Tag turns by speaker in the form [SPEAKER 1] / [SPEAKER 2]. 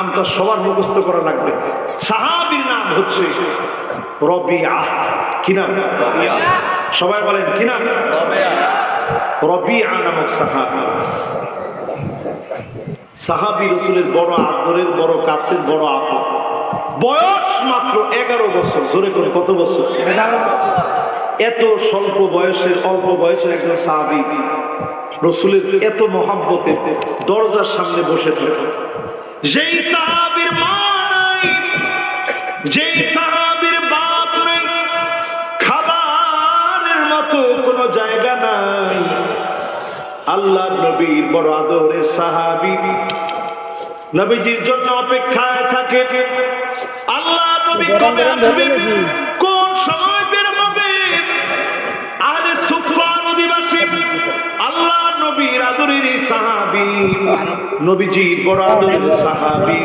[SPEAKER 1] নামটা সবার মুখস্থ করা লাগবে। সাহাবীর নাম হচ্ছে রবিআ। কি নাম? সবাই বলেন কি নাম? রবিআ নামক সাহাবী। সাহাবী রাসূলের বড় আদরের, বড় কাছের, বড় আপন। বয়স মাত্র 11 বছর। জোরে করে কত বছর? 11 বছর। এত স্বল্প বয়সের, অল্প বয়সের একজন সাহাবী রাসূলের এত মহব্বতে দরজার সামনে বসে থাকে। যেই সাহাবীর মা নাই, যেই সাহাবীর বাপ নাই, খাবারের মতো কোনো জায়গা নাই, আল্লাহর নবীর বড় আদরের সাহাবী নবীজির জন্য অপেক্ষায় থাকে। আল্লাহ নবী কবে আসবে, কোন সময় বের হবে? আহলে সুফফার অধিবাসী আল্লাহ নবীর আদরের সাহাবী, নবীজির বড় আদরের সাহাবী